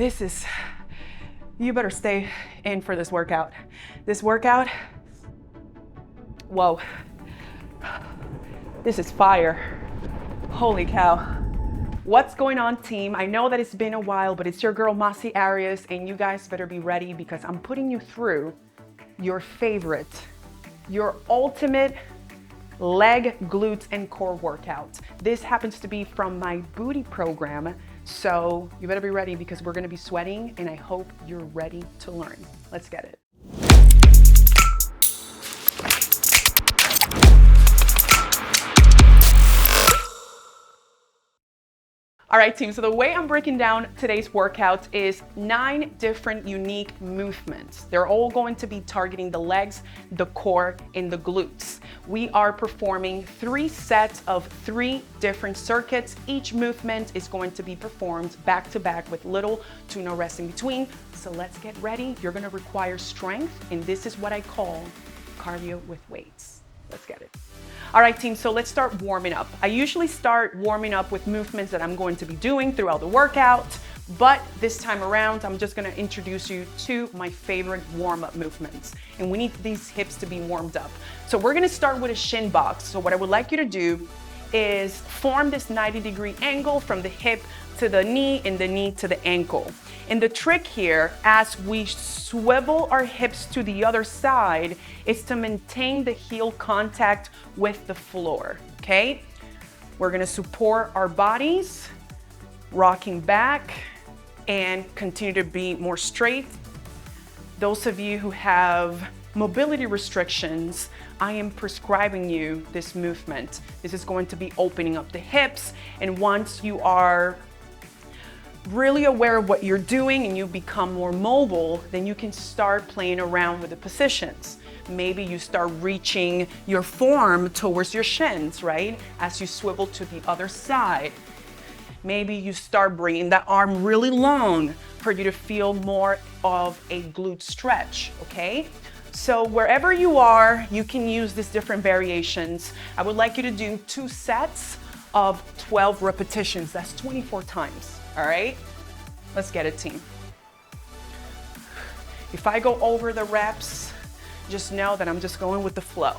You better stay in for this workout. This workout, whoa, this is fire. Holy cow. What's going on, team? I know that it's been a while, but it's your girl Massy Arias, and you guys better be ready because I'm putting you through your favorite, your ultimate leg, glutes, and core workout. This happens to be from my booty program, so you better be ready because we're gonna be sweating, and I hope you're ready to learn. Let's get it. All right, team, so the way I'm breaking down today's workout is 9 different unique movements. They're all going to be targeting the legs, the core, and the glutes. We are performing 3 sets of 3 different circuits. Each movement is going to be performed back to back with little to no rest in between. So let's get ready. You're gonna require strength, and this is what I call cardio with weights. Let's get it. All right, team, so let's start warming up. I usually start warming up with movements that I'm going to be doing throughout the workout, but this time around, I'm just gonna introduce you to my favorite warm-up movements. And we need these hips to be warmed up. So we're gonna start with a shin box. So what I would like you to do is form this 90-degree angle from the hip to the knee and the knee to the ankle. And the trick here, as we swivel our hips to the other side, is to maintain the heel contact with the floor, okay? We're gonna support our bodies, rocking back, and continue to be more straight. Those of you who have mobility restrictions, I am prescribing you this movement. This is going to be opening up the hips, and once you are really aware of what you're doing and you become more mobile, then you can start playing around with the positions. Maybe you start reaching your form towards your shins, right? As you swivel to the other side. Maybe you start bringing that arm really long for you to feel more of a glute stretch, okay? So wherever you are, you can use these different variations. I would like you to do 2 sets of 12 repetitions. That's 24 times. All right, let's get it, team. If I go over the reps, just know that I'm just going with the flow.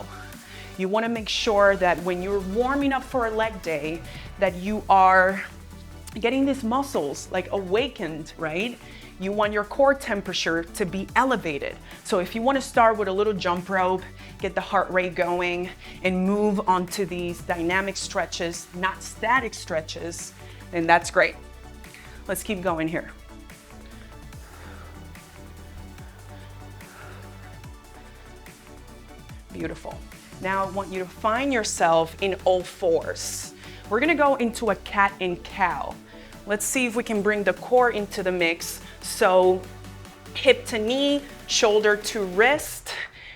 You want to make sure that when you're warming up for a leg day, that you are getting these muscles like awakened, right? You want your core temperature to be elevated. So if you want to start with a little jump rope, get the heart rate going, and move onto these dynamic stretches, not static stretches, then that's great. Let's keep going here. Beautiful. Now I want you to find yourself in all fours. We're gonna go into a cat and cow. Let's see if we can bring the core into the mix. So hip to knee, shoulder to wrist.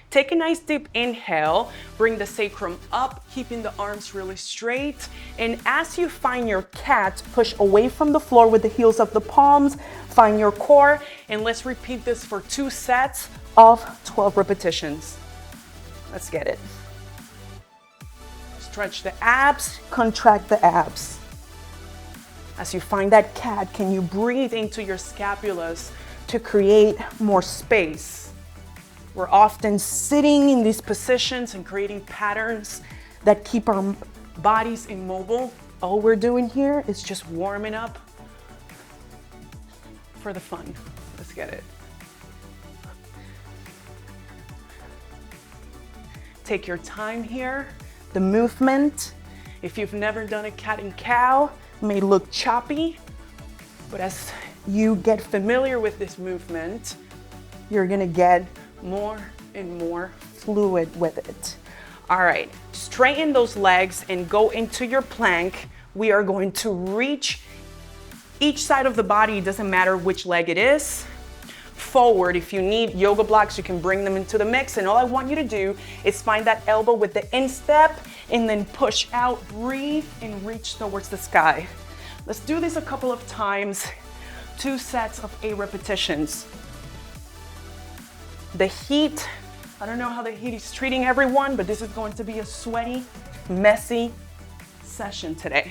Take a nice deep inhale, bring the sacrum up, keeping the arms really straight. And as you find your cat, push away from the floor with the heels of the palms, find your core, and let's repeat this for 2 sets of 12 repetitions. Let's get it. Stretch the abs, contract the abs. As you find that cat, can you breathe into your scapulas to create more space? We're often sitting in these positions and creating patterns that keep our bodies immobile. All we're doing here is just warming up for the fun. Let's get it. Take your time here. The movement, if you've never done a cat and cow, may look choppy, but as you get familiar with this movement, you're gonna get more and more fluid with it. All right, straighten those legs and go into your plank. We are going to reach each side of the body, doesn't matter which leg it is, forward. If you need yoga blocks, you can bring them into the mix. And all I want you to do is find that elbow with the instep and then push out, breathe, and reach towards the sky. Let's do this a couple of times, 2 sets of 8 repetitions. The heat, I don't know how the heat is treating everyone, but this is going to be a sweaty, messy session today.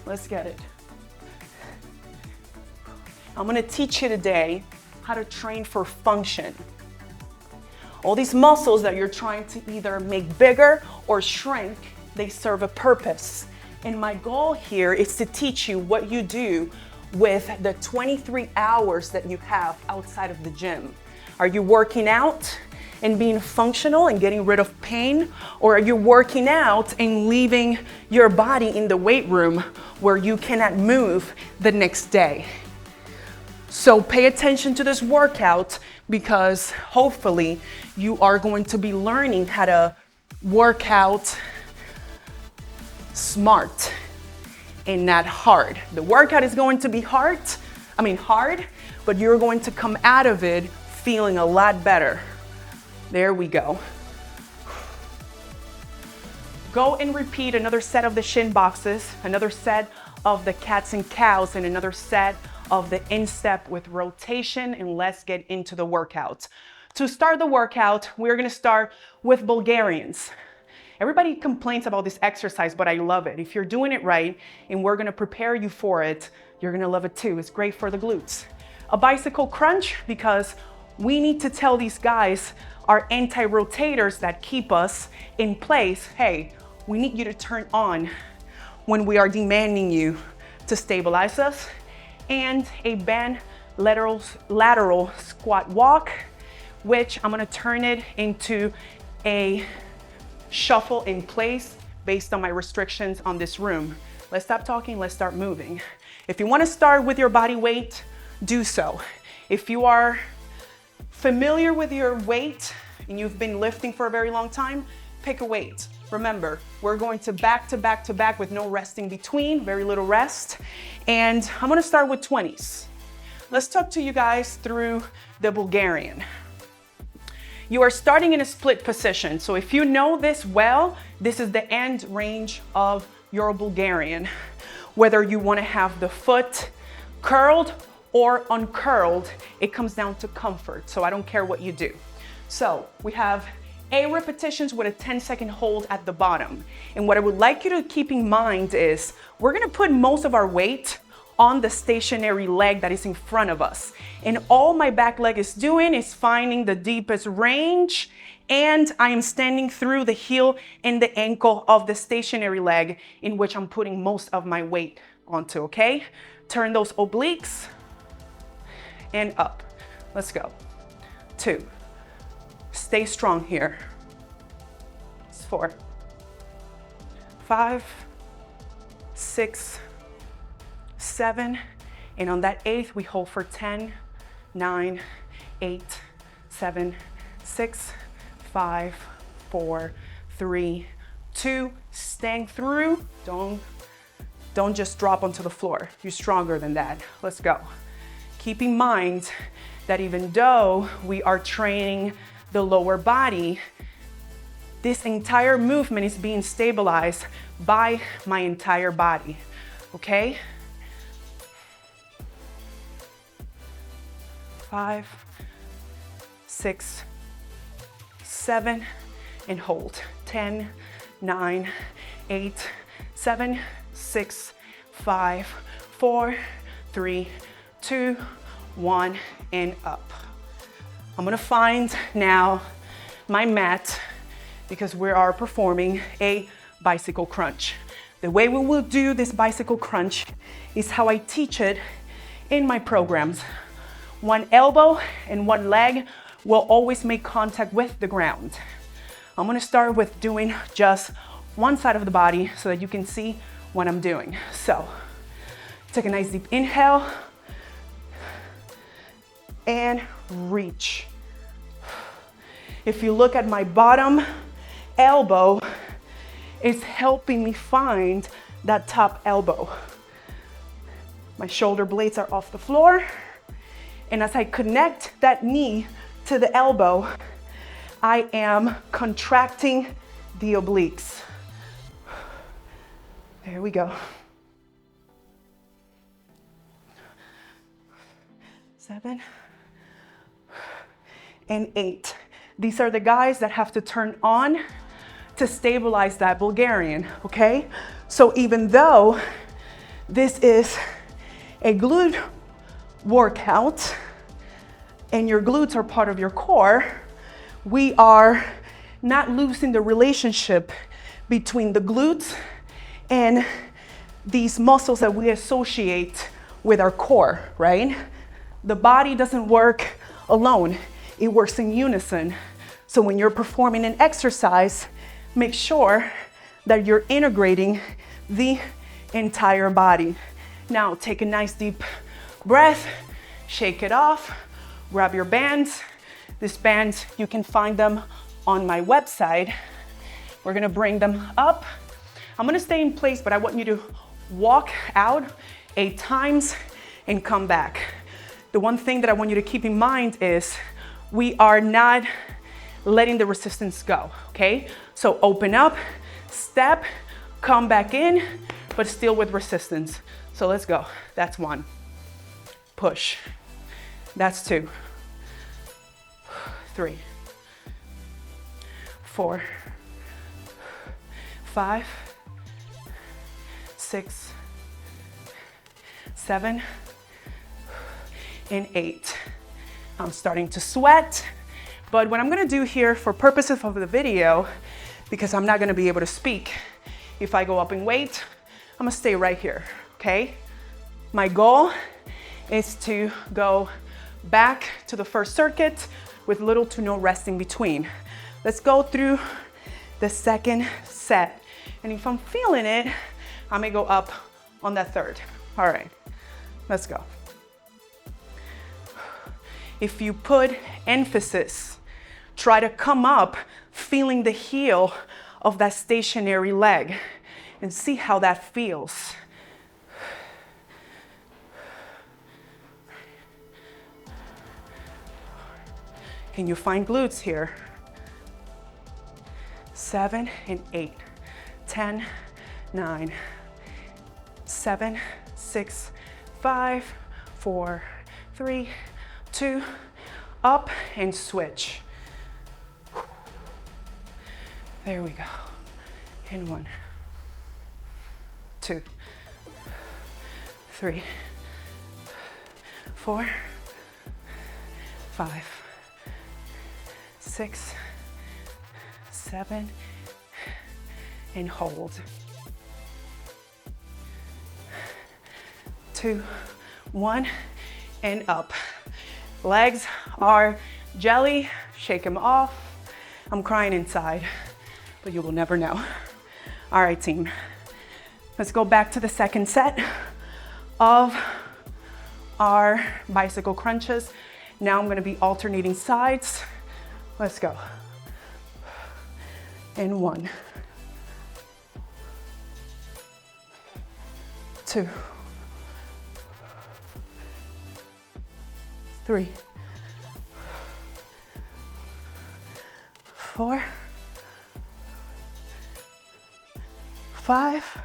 Let's get it. I'm gonna teach you today how to train for function. All these muscles that you're trying to either make bigger or shrink, they serve a purpose. And my goal here is to teach you what you do with the 23 hours that you have outside of the gym. Are you working out and being functional and getting rid of pain? Or are you working out and leaving your body in the weight room where you cannot move the next day? So pay attention to this workout, because hopefully you are going to be learning how to work out smart and not hard. The workout is going to be hard, but you're going to come out of it feeling a lot better. There we go. Go and repeat another set of the shin boxes, another set of the cats and cows, and another set of the instep with rotation, and let's get into the workout. To start the workout, we're gonna start with Bulgarians. Everybody complains about this exercise, but I love it. If you're doing it right, and we're gonna prepare you for it, you're gonna love it too. It's great for the glutes. A bicycle crunch, because we need to tell these guys, our anti-rotators that keep us in place, hey, we need you to turn on when we are demanding you to stabilize us. And a band lateral squat walk, which I'm gonna turn it into a shuffle in place based on my restrictions on this room. Let's stop talking, let's start moving. If you wanna start with your body weight, do so. If you are familiar with your weight and you've been lifting for a very long time, pick a weight. Remember, we're going to back to back to back with no resting between, very little rest. And I'm gonna start with 20s. Let's talk to you guys through the Bulgarian. You are starting in a split position. So if you know this well, this is the end range of your Bulgarian. Whether you wanna have the foot curled or uncurled, it comes down to comfort. So I don't care what you do. So we have 8 repetitions with a 10-second hold at the bottom. And what I would like you to keep in mind is we're gonna put most of our weight on the stationary leg that is in front of us. And all my back leg is doing is finding the deepest range, and I am standing through the heel and the ankle of the stationary leg in which I'm putting most of my weight onto, okay? Turn those obliques and up. Let's go. 2. Stay strong here. 4, 5, 6, 7, and on that 8th, we hold for 10, 9, 8, 7, 6, 5, 4, 3, 2, staying through. Don't just drop onto the floor. You're stronger than that. Let's go. Keep in mind that even though we are training the lower body, this entire movement is being stabilized by my entire body, okay? 5, 6, 7, and hold. 10, 9, 8, 7, 6, 5, 4, 3, 2, 1, and up. I'm gonna find now my mat, because we are performing a bicycle crunch. The way we will do this bicycle crunch is how I teach it in my programs. One elbow and one leg will always make contact with the ground. I'm gonna start with doing just one side of the body so that you can see what I'm doing. So, take a nice deep inhale and reach. If you look at my bottom elbow, it's helping me find that top elbow. My shoulder blades are off the floor. And as I connect that knee to the elbow, I am contracting the obliques. There we go. 7 and 8. These are the guys that have to turn on to stabilize that Bulgarian, okay? So even though this is a glute workout and your glutes are part of your core, we are not losing the relationship between the glutes and these muscles that we associate with our core, right? The body doesn't work alone, it works in unison. So when you're performing an exercise, make sure that you're integrating the entire body. Now take a nice deep breath, shake it off, grab your bands. These bands, you can find them on my website. We're gonna bring them up. I'm gonna stay in place, but I want you to walk out 8 times and come back. The one thing that I want you to keep in mind is we are not letting the resistance go, okay? So open up, step, come back in, but still with resistance. So let's go. That's 1. Push. That's 2. 3. 4. 5. 6. 7. And 8. I'm starting to sweat, but what I'm gonna do here for purposes of the video, because I'm not gonna be able to speak if I go up in weight, I'm gonna stay right here, okay? My goal is to go back to the first circuit with little to no rest in between. Let's go through the second set. And if I'm feeling it, I may go up on that third. All right, let's go. If you put emphasis, try to come up feeling the heel of that stationary leg and see how that feels. Can you find glutes here? 7 and 8, 10, 9, 7, 6, 5, 4, 3, 2, up and switch. There we go. And 1, 2, 3, 4, 5, 6, 7, and hold. 2, 1, and up. Legs are jelly, shake them off. I'm crying inside, but you will never know. All right, team. Let's go back to the second set of our bicycle crunches. Now I'm gonna be alternating sides. Let's go. And 1, 2, 3, 4, 5,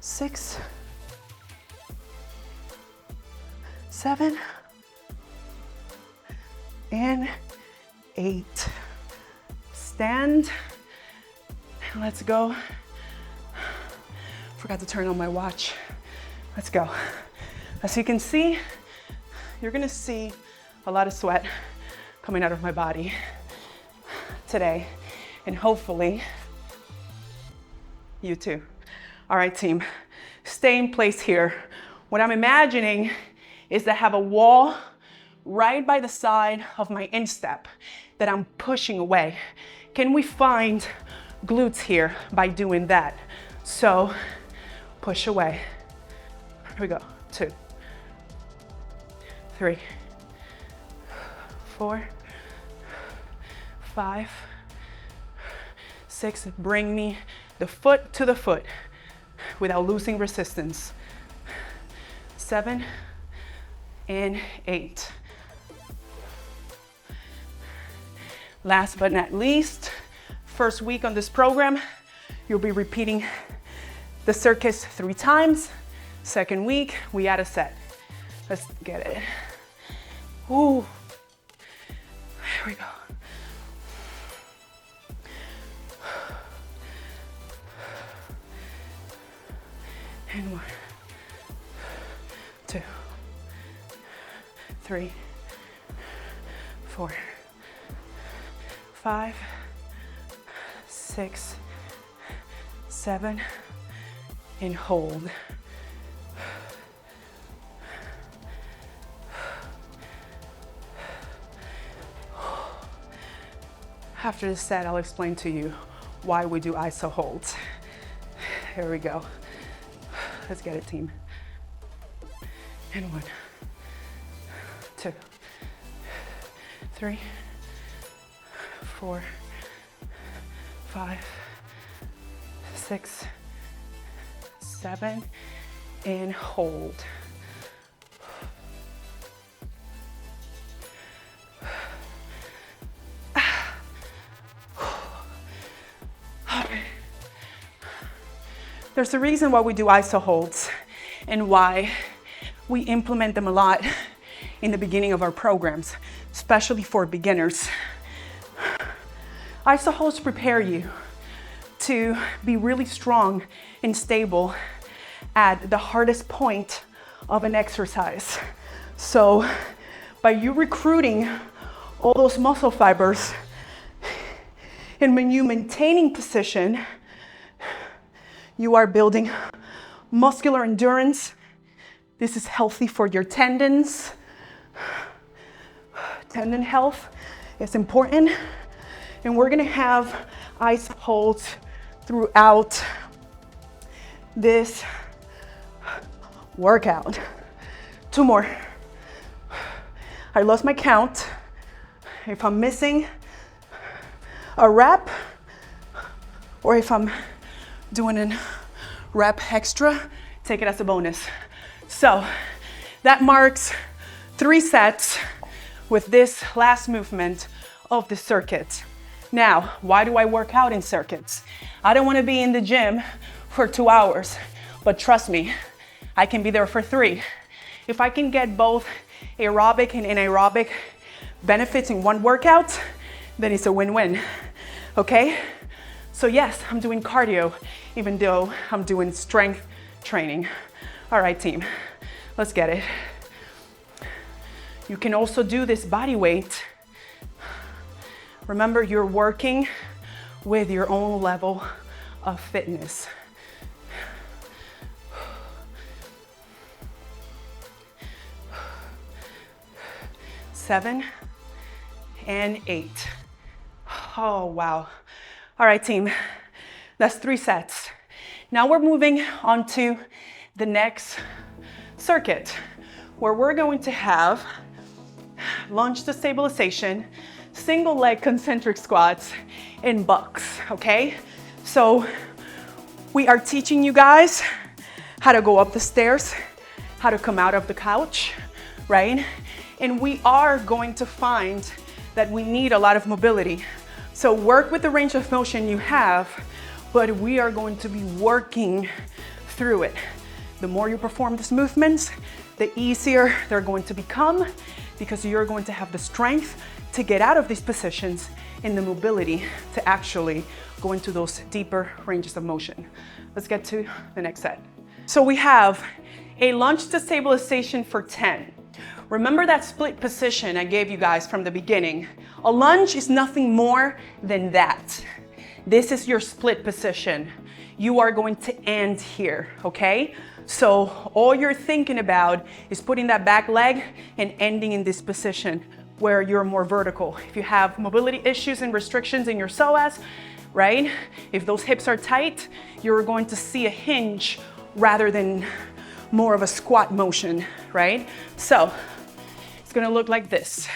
6, 7, and 8. Stand, and let's go. Forgot to turn on my watch. Let's go. As you can see, you're gonna see a lot of sweat coming out of my body today, and hopefully you too. All right, team, stay in place here. What I'm imagining is to have a wall right by the side of my instep that I'm pushing away. Can we find glutes here by doing that? So push away. Here we go. 2, 3, 4, 5, 6. Bring me the foot to the foot without losing resistance. 7 and 8. Last but not least, first week on this program, you'll be repeating the circuits 3 times. Second week, we add a set. Let's get it. Ooh. Here we go. And 1, 2, 3, 4, 5, 6, 7, and hold. After this set, I'll explain to you why we do iso holds. Here we go. Let's get it, team. And 1, 2, 3, 4, 5, 6, 7, and hold. There's a reason why we do iso holds and why we implement them a lot in the beginning of our programs, especially for beginners. Iso holds prepare you to be really strong and stable at the hardest point of an exercise. So by you recruiting all those muscle fibers and when you maintaining position, you are building muscular endurance. This is healthy for your tendons. Tendon health is important. And we're gonna have iso holds throughout this workout. 2 more. I lost my count. If I'm missing a rep, or if I'm doing a rep extra, take it as a bonus. So that marks 3 sets with this last movement of the circuit. Now, why do I work out in circuits? I don't want to be in the gym for 2 hours, but trust me, I can be there for 3. If I can get both aerobic and anaerobic benefits in one workout, then it's a win-win, okay? So yes, I'm doing cardio, even though I'm doing strength training. All right, team, let's get it. You can also do this body weight. Remember, you're working with your own level of fitness. 7 and 8. Oh, wow. All right, team, that's 3 sets. Now we're moving on to the next circuit, where we're going to have lunge to stabilization, single leg concentric squats, and bucks, okay? So we are teaching you guys how to go up the stairs, how to come out of the couch, right? And we are going to find that we need a lot of mobility. So work with the range of motion you have, but we are going to be working through it. The more you perform these movements, the easier they're going to become, because you're going to have the strength to get out of these positions and the mobility to actually go into those deeper ranges of motion. Let's get to the next set. So we have a lunge to stabilization for 10. Remember that split position I gave you guys from the beginning? A lunge is nothing more than that. This is your split position. You are going to end here, okay? So all you're thinking about is putting that back leg and ending in this position where you're more vertical. If you have mobility issues and restrictions in your psoas, right? If those hips are tight, you're going to see a hinge rather than more of a squat motion, right? So it's gonna look like this.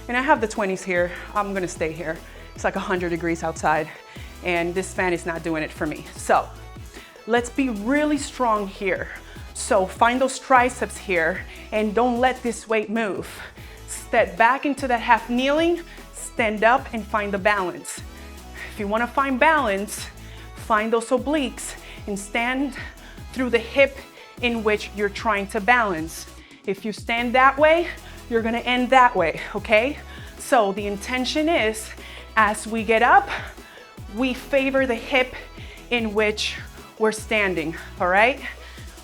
And I have the 20s here. I'm gonna stay here. It's like 100 degrees outside and this fan is not doing it for me. So let's be really strong here. So find those triceps here and don't let this weight move. Step back into that half kneeling, stand up and find the balance. If you wanna find balance, find those obliques and stand through the hip in which you're trying to balance. If you stand that way, you're gonna end that way, okay? So the intention is, as we get up, we favor the hip in which we're standing, all right?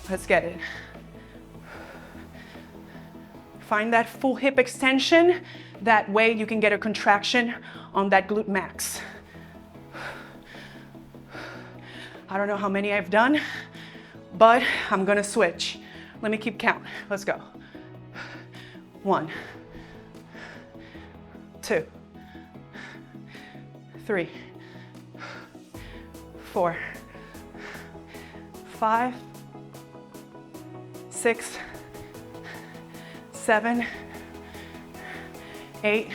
Let's get it. Find that full hip extension. That way you can get a contraction on that glute max. I don't know how many I've done, but I'm gonna switch. Let me keep count. Let's go. 1, 2, 3, 4, 5, 6, 7, 8,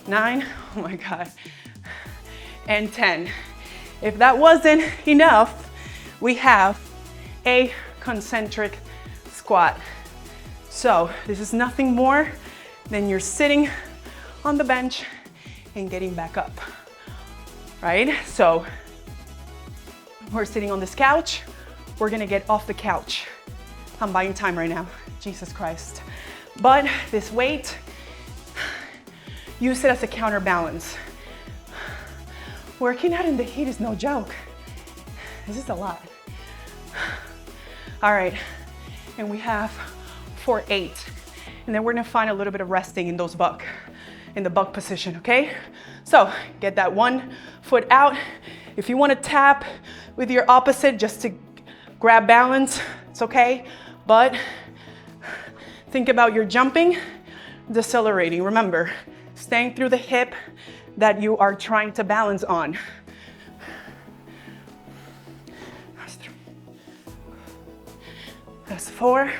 9, oh my God, and 10. If that wasn't enough, we have a concentric squat. So this is nothing more than you're sitting on the bench and getting back up, right? So we're sitting on this couch. We're gonna get off the couch. I'm buying time right now, Jesus Christ. But this weight, use it as a counterbalance. Working out in the heat is no joke. This is a lot. All right, and we have for 8. And then we're gonna find a little bit of resting in in the buck position, okay? So get that one foot out. If you wanna tap with your opposite just to grab balance, it's okay. But think about your jumping, decelerating. Remember, staying through the hip that you are trying to balance on. That's 3. That's 4,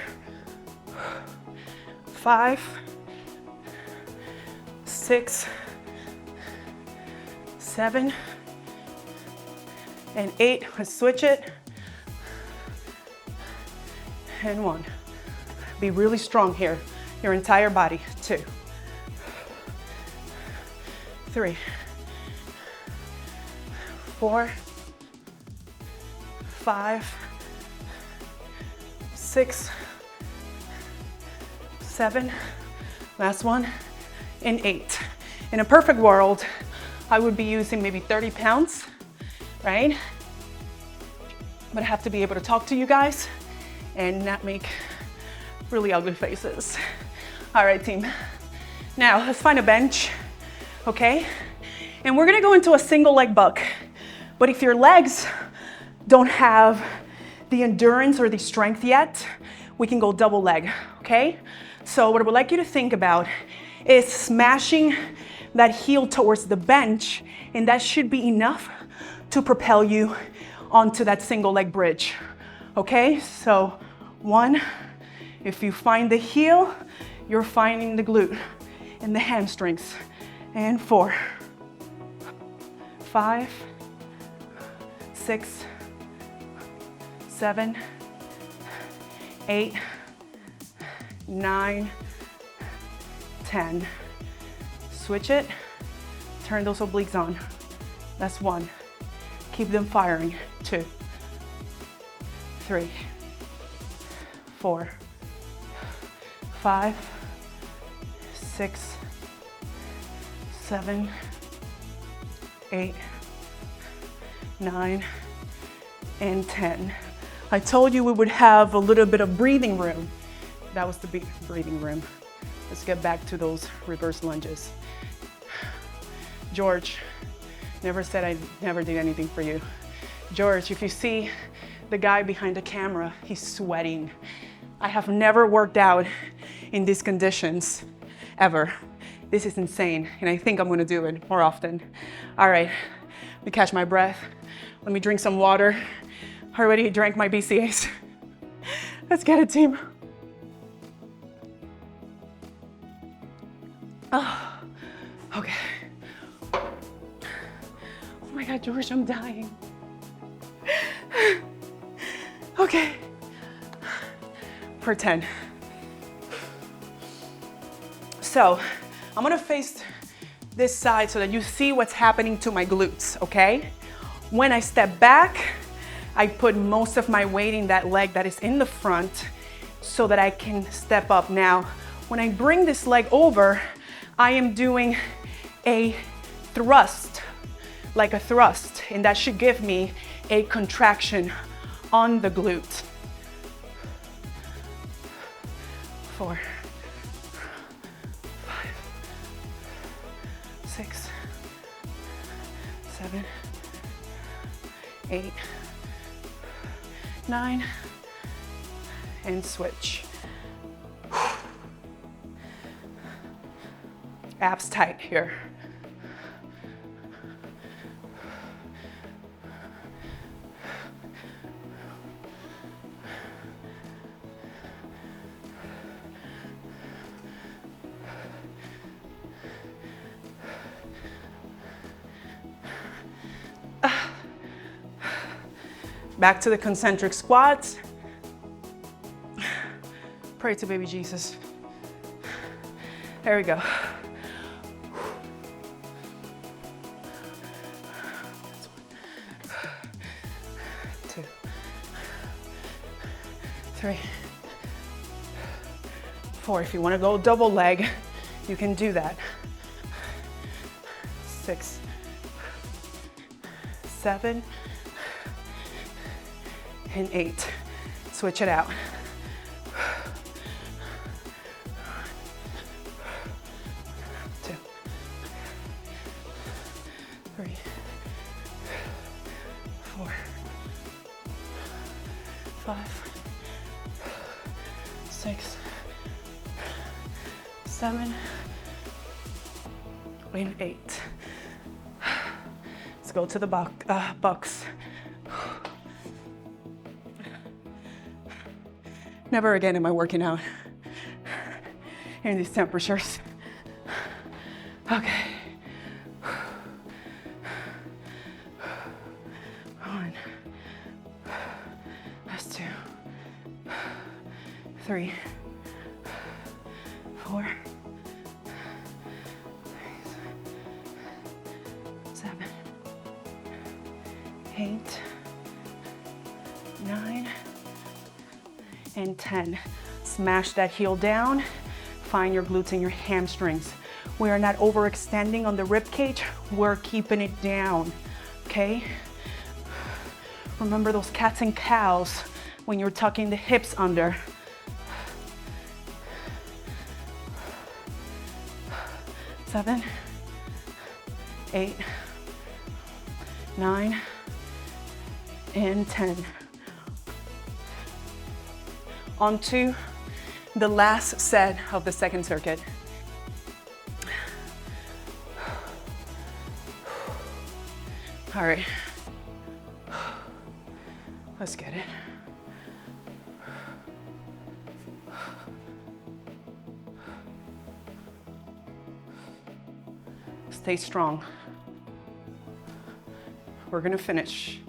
5, 6, 7, and 8. Let's switch it. And 1. Be really strong here, your entire body. 2, 3, 4, 5, 6, 7, last one, and 8. In a perfect world, I would be using maybe 30 pounds, right? But I have to be able to talk to you guys and not make really ugly faces. All right, team. Now let's find a bench, okay? And we're gonna go into a single leg buck. But if your legs don't have the endurance or the strength yet, we can go double leg, okay? So what I would like you to think about is smashing that heel towards the bench, and that should be enough to propel you onto that single leg bridge, okay? So 1, if you find the heel, you're finding the glute and the hamstrings. And 4, 5, 6, 7, 8, 9, 10. Switch it, turn those obliques on. That's 1. Keep them firing. 2, 3, 4, 5, 6, 7, 8, 9, and 10. I told you we would have a little bit of breathing room. That was the breathing room. Let's get back to those reverse lunges. George, never said I never did anything for you. George, if you see the guy behind the camera, he's sweating. I have never worked out in these conditions, ever. This is insane, and I think I'm gonna do it more often. All right, let me catch my breath. Let me drink some water. I already drank my BCAAs. Let's get it, team. Oh, okay. Oh my God, George, I'm dying. Okay. For 10. So, I'm gonna face this side so that you see what's happening to my glutes, okay? When I step back, I put most of my weight in that leg that is in the front so that I can step up. Now, when I bring this leg over, I am doing a thrust, like a thrust, and that should give me a contraction on the glute. 4, 5, 6, 7, 8, 9, and switch. Abs tight here. Back to the concentric squats. Pray to baby Jesus. There we go. 2, 3, 4. If you want to go double leg, you can do that. 6, 7, and 8. Switch it out. 2, 3, 4, 5, 6, 7, and 8. Let's go to the bucks. Never again am I working out in these temperatures. Okay. 1. That's 2. 3, 4, 7, 8, 9, and 10. Smash that heel down. Find your glutes and your hamstrings. We are not overextending on the rib cage. We're keeping it down, okay? Remember those cats and cows when you're tucking the hips under. 7, 8, 9, and 10. On to the last set of the second circuit. All right, let's get it. Stay strong. We're gonna finish.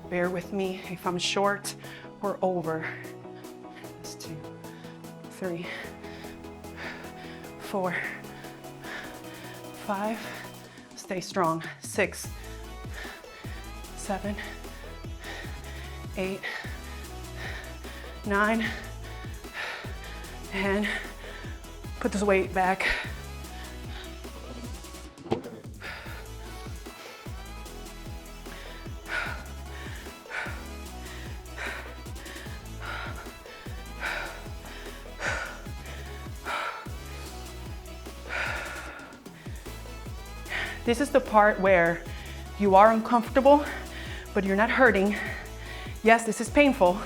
Bear with me if I'm short or over. That's 2, 3, 4, 5. Stay strong. 6, 7, 8, 9, and put this weight back. This is the part where you are uncomfortable, but you're not hurting. Yes, this is painful,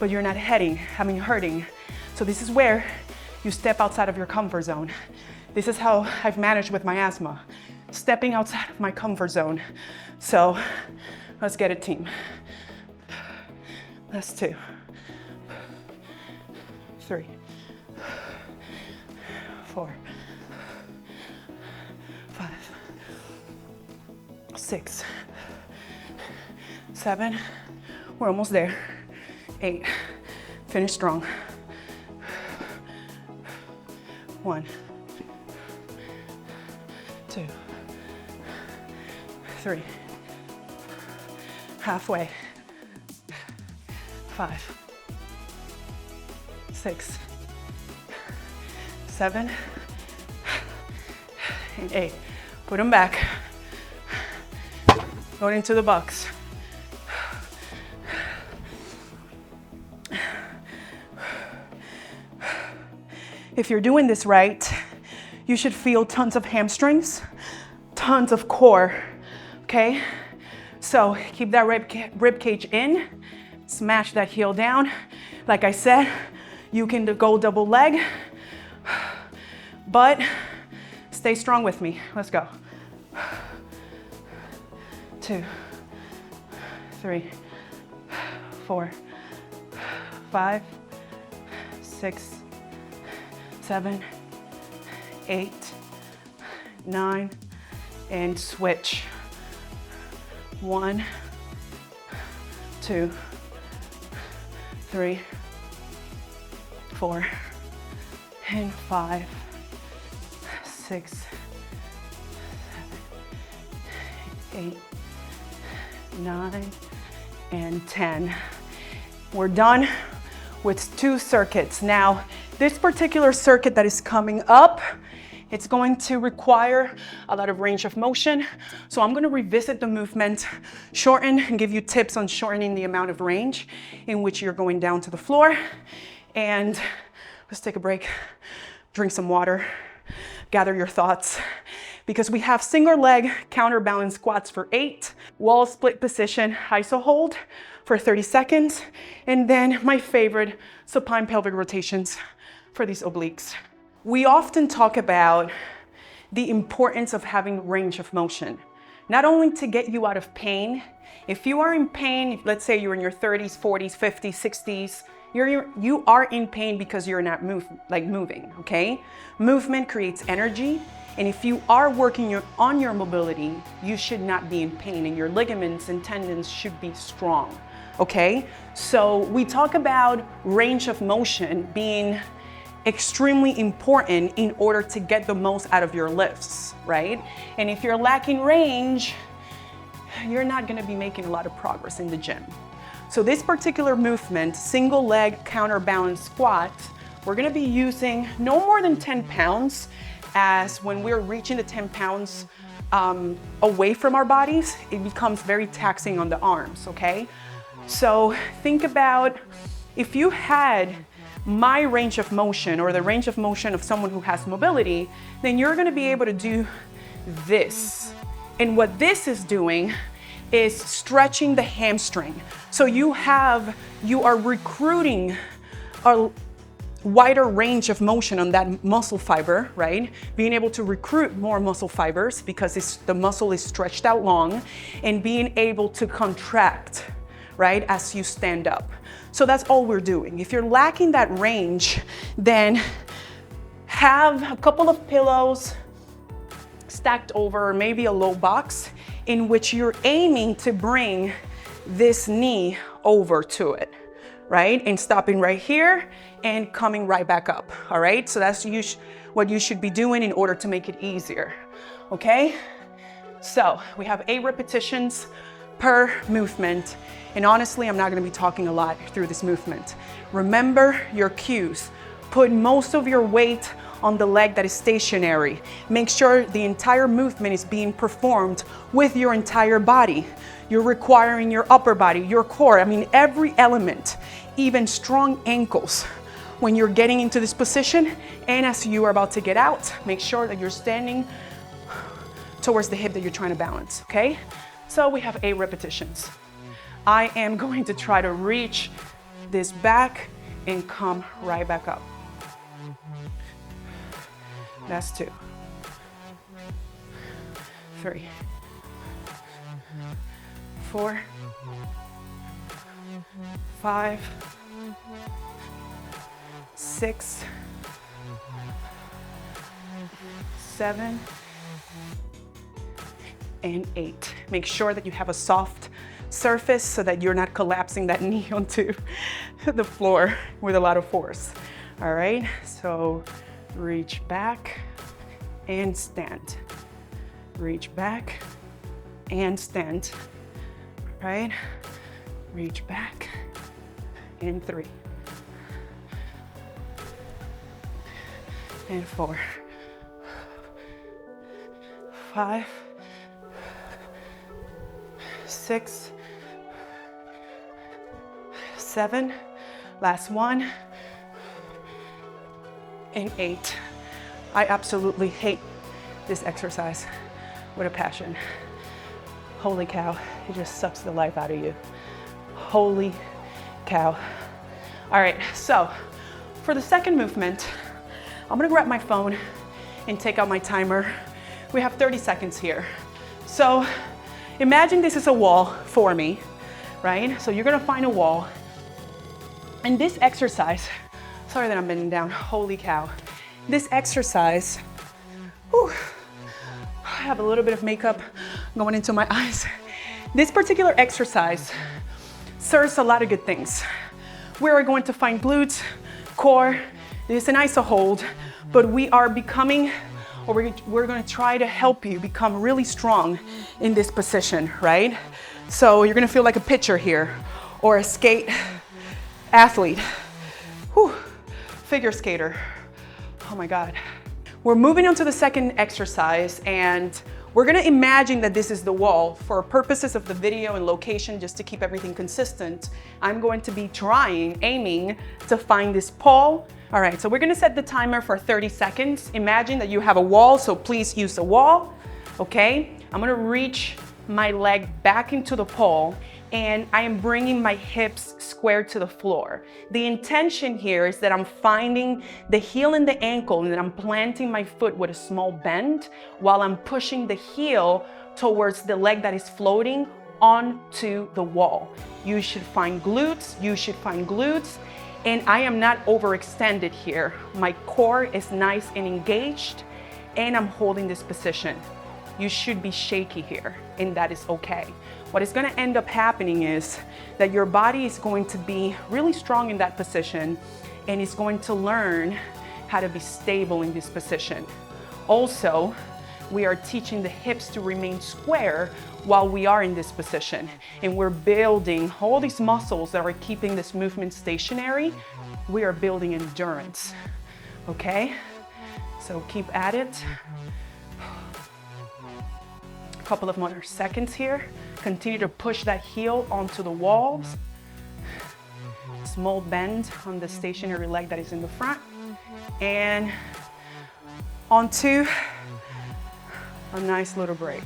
but you're not hurting. So this is where you step outside of your comfort zone. This is how I've managed with my asthma, stepping outside of my comfort zone. So let's get it, team. That's 2, 3, 4, 5, 6, 7, we're almost there. 8, finish strong. 1, 2, 3, halfway. 5, 6, 7, and 8. Put them back. Going into the box. If you're doing this right, you should feel tons of hamstrings, tons of core, okay? So keep that rib cage in, smash that heel down. Like I said, you can go double leg, but stay strong with me. Let's go. 2, 3, 4, 5, 6, 7, 8, 9, and switch. 1, 2, 3, 4, and 5, 6, 7, 8, 9, and 10. We're done with 2 circuits. Now, this particular circuit that is coming up, it's going to require a lot of range of motion. So I'm going to revisit the movement, shorten, and give you tips on shortening the amount of range in which you're going down to the floor. And let's take a break, drink some water, gather your thoughts, because we have single leg counterbalance squats for 8, wall split position, iso hold for 30 seconds, and then my favorite, supine pelvic rotations for these obliques. We often talk about the importance of having range of motion, not only to get you out of pain. If you are in pain, let's say you're in your 30s, 40s, 50s, 60s, you are in pain because you're not moving, okay? Movement creates energy, and if you are working on your mobility, you should not be in pain, and your ligaments and tendons should be strong, okay? So we talk about range of motion being extremely important in order to get the most out of your lifts, right? And if you're lacking range, you're not gonna be making a lot of progress in the gym. So this particular movement, single leg counterbalance squat, we're gonna be using no more than 10 pounds, as when we're reaching the 10 pounds away from our bodies, it becomes very taxing on the arms, okay? So think about if you had my range of motion or the range of motion of someone who has mobility, then you're gonna be able to do this. And what this is doing is stretching the hamstring. So you are recruiting a wider range of motion on that muscle fiber, right? Being able to recruit more muscle fibers because the muscle is stretched out long, and being able to contract, right, as you stand up. So that's all we're doing. If you're lacking that range, then have a couple of pillows stacked over maybe a low box in which you're aiming to bring this knee over to it, right? And stopping right here and coming right back up, all right? So that's what you should be doing in order to make it easier, okay? So we have 8 repetitions per movement. And honestly, I'm not gonna be talking a lot through this movement. Remember your cues. Put most of your weight on the leg that is stationary. Make sure the entire movement is being performed with your entire body. You're requiring your upper body, your core, I mean, every element, even strong ankles. When you're getting into this position, and as you are about to get out, make sure that you're standing towards the hip that you're trying to balance, okay? So we have 8 repetitions. I am going to try to reach this back and come right back up. That's 2, 3, 4, 5, 6, 7, and 8. Make sure that you have a soft surface so that you're not collapsing that knee onto the floor with a lot of force. All right, so reach back and stand. Reach back and stand. Right? Reach back and 3. And 4. 5, 6, 7, last one, and 8. I absolutely hate this exercise with a passion. Holy cow, it just sucks the life out of you. Holy cow. All right, so for the second movement, I'm gonna grab my phone and take out my timer. We have 30 seconds here. So imagine this is a wall for me, right? So you're gonna find a wall. And this exercise, sorry that I'm bending down, holy cow. This exercise, whew, I have a little bit of makeup going into my eyes. This particular exercise serves a lot of good things. We're going to find glutes, core. This is an iso hold, but we are becoming, or we're going to try to help you become really strong in this position, right? So you're going to feel like a pitcher here, or a skate athlete, whew, figure skater. Oh my God. We're moving on to the second exercise, and we're gonna imagine that this is the wall. For purposes of the video and location, just to keep everything consistent, I'm going to be aiming to find this pole. All right, so we're gonna set the timer for 30 seconds. Imagine that you have a wall, so please use the wall, okay? I'm gonna reach my leg back into the pole, and I am bringing my hips square to the floor. The intention here is that I'm finding the heel and the ankle, and then I'm planting my foot with a small bend while I'm pushing the heel towards the leg that is floating onto the wall. You should find glutes, and I am not overextended here. My core is nice and engaged, and I'm holding this position. You should be shaky here, and that is okay. What is gonna end up happening is that your body is going to be really strong in that position, and it's going to learn how to be stable in this position. Also, we are teaching the hips to remain square while we are in this position, and we're building all these muscles that are keeping this movement stationary. We are building endurance, okay? So keep at it. Couple of more seconds here. Continue to push that heel onto the walls. Small bend on the stationary leg that is in the front. And onto a nice little break.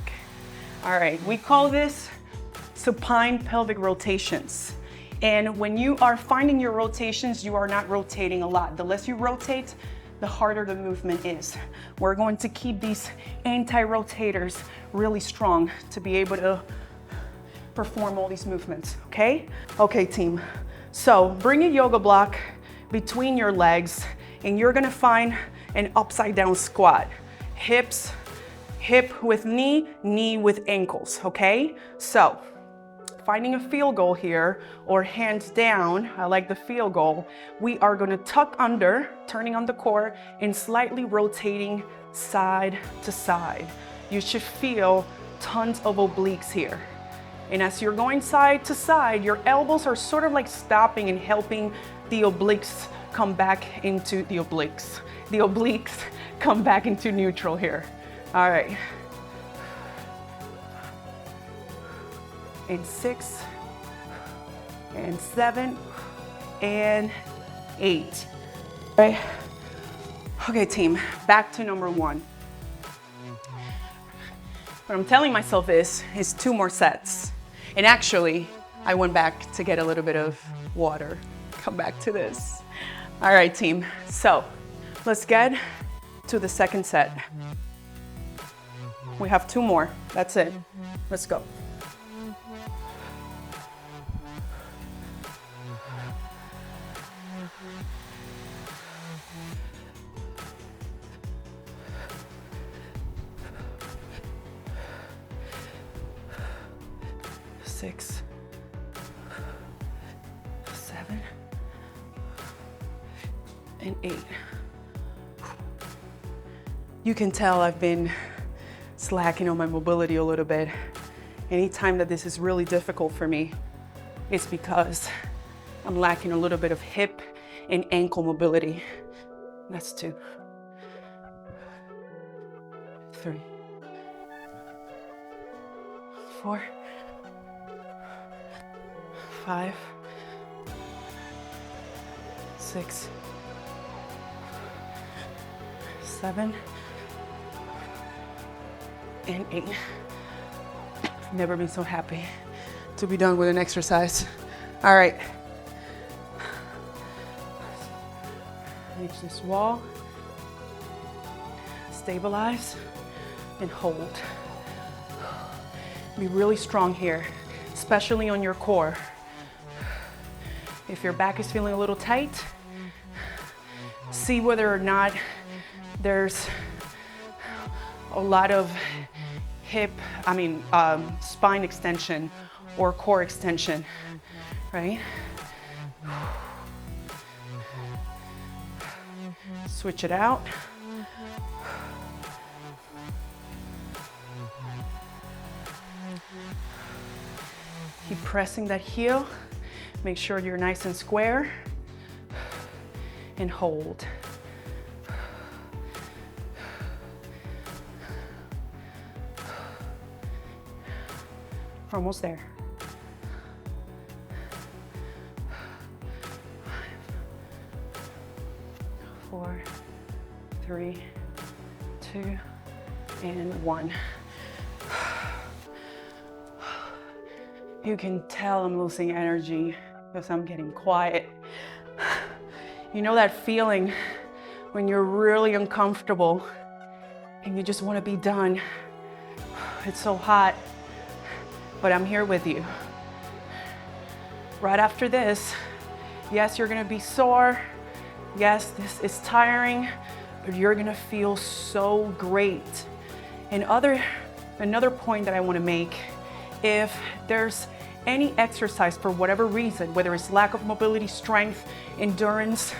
All right, we call this supine pelvic rotations. And when you are finding your rotations, you are not rotating a lot. The less you rotate, the harder the movement is. We're going to keep these anti-rotators really strong to be able to perform all these movements, okay? Okay, team. So bring a yoga block between your legs, and you're gonna find an upside down squat. Hips, hip with knee, knee with ankles, okay? So finding a field goal here, or hands down, I like the field goal. We are gonna tuck under, turning on the core, and slightly rotating side to side. You should feel tons of obliques here. And as you're going side to side, your elbows are sort of like stopping and helping the obliques come back into the obliques come back into neutral here. All right. And 6, and 7, and 8. All right. Okay, team, back to number 1. What I'm telling myself is 2 more sets. And actually, I went back to get a little bit of water. Come back to this. All right, team. So let's get to the second set. We have 2 more. That's it. Let's go. Six, 7, and 8. You can tell I've been slacking on my mobility a little bit. Anytime that this is really difficult for me, it's because I'm lacking a little bit of hip and ankle mobility. That's 2, 3, 4, 5, 6, 7, and 8. I've never been so happy to be done with an exercise. All right. Reach this wall. Stabilize and hold. Be really strong here, especially on your core. If your back is feeling a little tight, see whether or not there's a lot of spine extension or core extension, right? Switch it out. Keep pressing that heel. Make sure you're nice and square. And hold. We're almost there. 5, 4, 3, 2, and 1. You can tell I'm losing energy because I'm getting quiet. You know that feeling when you're really uncomfortable and you just want to be done. It's so hot, but I'm here with you. Right after this, yes, you're gonna be sore. Yes, this is tiring, but you're gonna feel so great. And another point that I wanna make, if there's any exercise for whatever reason, whether it's lack of mobility, strength, endurance,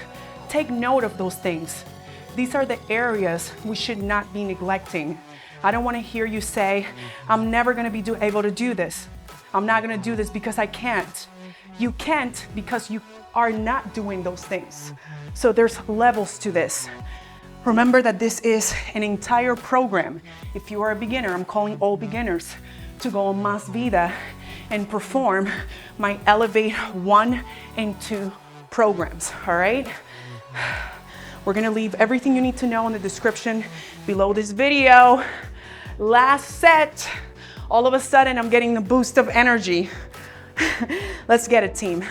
take note of those things. These are the areas we should not be neglecting. I don't want to hear you say, I'm never going to be able to do this. I'm not going to do this because I can't. You can't because you are not doing those things. So there's levels to this. Remember that this is an entire program. If you are a beginner, I'm calling all beginners to go on masvida and perform my Elevate 1 and 2 programs, all right? We're gonna leave everything you need to know in the description below this video. Last set. All of a sudden, I'm getting the boost of energy. Let's get it, team.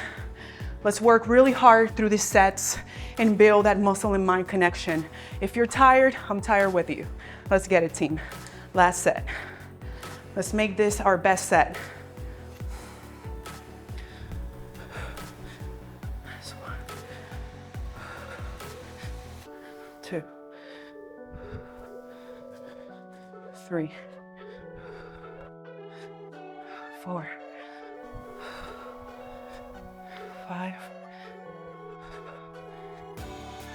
Let's work really hard through these sets and build that muscle and mind connection. If you're tired, I'm tired with you. Let's get it, team. Last set. Let's make this our best set. 2, 3, 4, 5,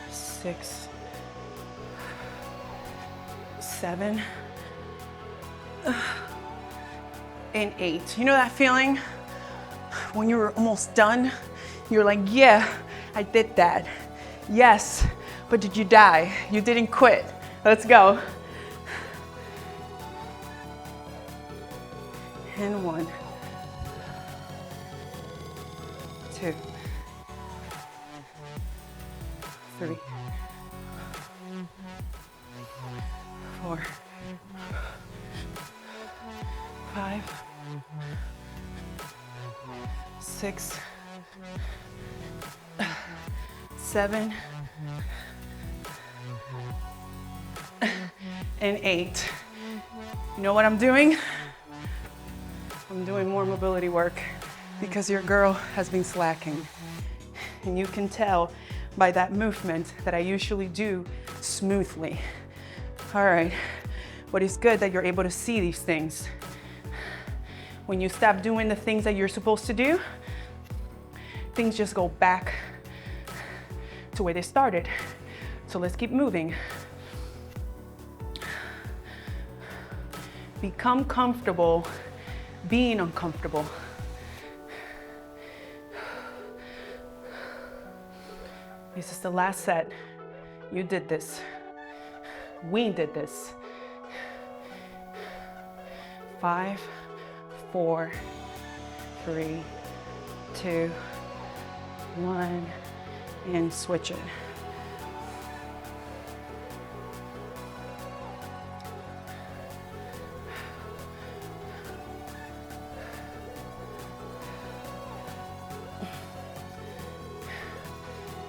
6, 7, and 8. You know that feeling when you're almost done? You're like, yeah, I did that. Yes, but did you die? You didn't quit. Let's go. And 1, 2, 3, 4, 5, 6, 7, and 8. You know what I'm doing? I'm doing more mobility work because your girl has been slacking. And you can tell by that movement that I usually do smoothly. All right, but it's good that you're able to see these things. When you stop doing the things that you're supposed to do, things just go back to where they started. So let's keep moving. Become comfortable being uncomfortable. This is the last set. You did this. We did this. 5, 4, 3, 2, 1, and switch it.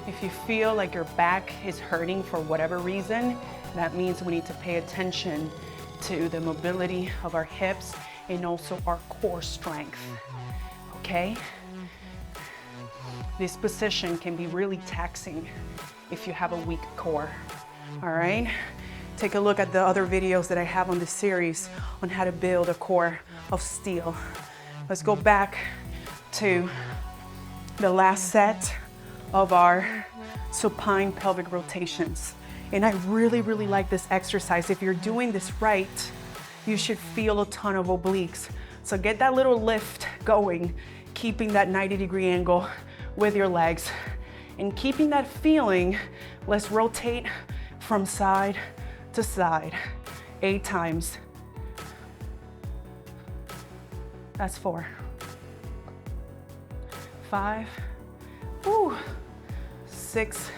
If you feel like your back is hurting for whatever reason, that means we need to pay attention to the mobility of our hips and also our core strength, okay? This position can be really taxing if you have a weak core, all right? Take a look at the other videos that I have on this series on how to build a core of steel. Let's go back to the last set of our supine pelvic rotations. And I really, really like this exercise. If you're doing this right, you should feel a ton of obliques. So get that little lift going, keeping that 90-degree angle with your legs and keeping that feeling. Let's rotate from side to side 8 times. That's 4, 5, 6,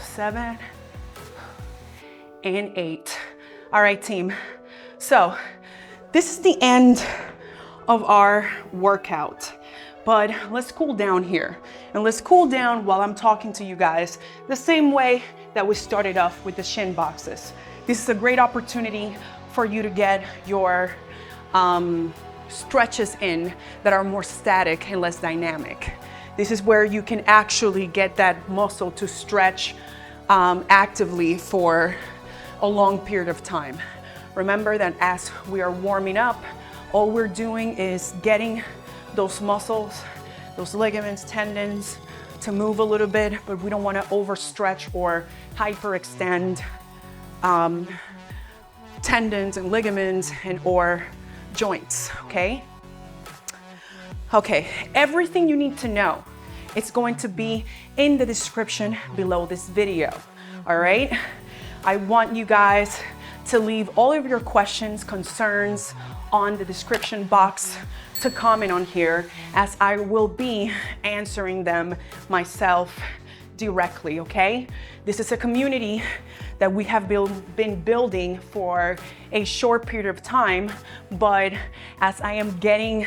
7, and 8. All right, team. So this is the end of our workout, but let's cool down here. And let's cool down while I'm talking to you guys the same way that we started off with the shin boxes. This is a great opportunity for you to get your stretches in that are more static and less dynamic. This is where you can actually get that muscle to stretch actively for a long period of time. Remember that as we are warming up, all we're doing is getting those muscles, those ligaments, tendons to move a little bit, but we don't want to overstretch or hyperextend tendons and ligaments and or joints, okay? Okay, everything you need to know, it's going to be in the description below this video, all right? I want you guys to leave all of your questions, concerns on the description box to comment on here, as I will be answering them myself directly, okay? This is a community that we have been building for a short period of time, but as I am getting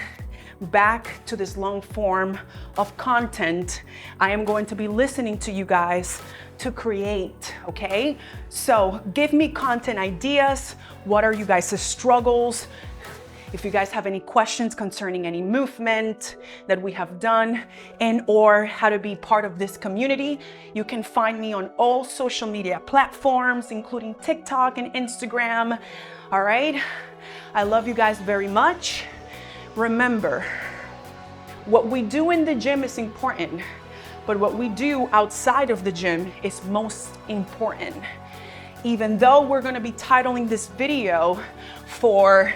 back to this long form of content, I am going to be listening to you guys to create, okay? So give me content ideas. What are you guys' struggles? If you guys have any questions concerning any movement that we have done and or how to be part of this community, you can find me on all social media platforms, including TikTok and Instagram. All right, I love you guys very much. Remember, what we do in the gym is important, but what we do outside of the gym is most important. Even though we're gonna be titling this video for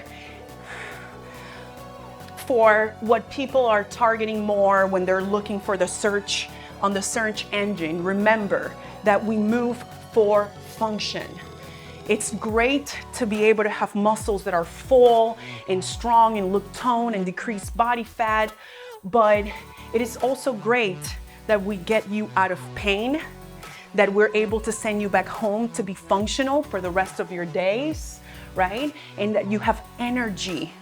what people are targeting more when they're looking for the search on the search engine, remember that we move for function. It's great to be able to have muscles that are full and strong and look toned and decrease body fat, but it is also great that we get you out of pain, that we're able to send you back home to be functional for the rest of your days, right? And that you have energy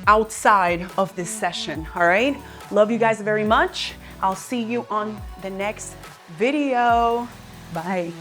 outside of this session, all right? Love you guys very much. I'll see you on the next video. Bye.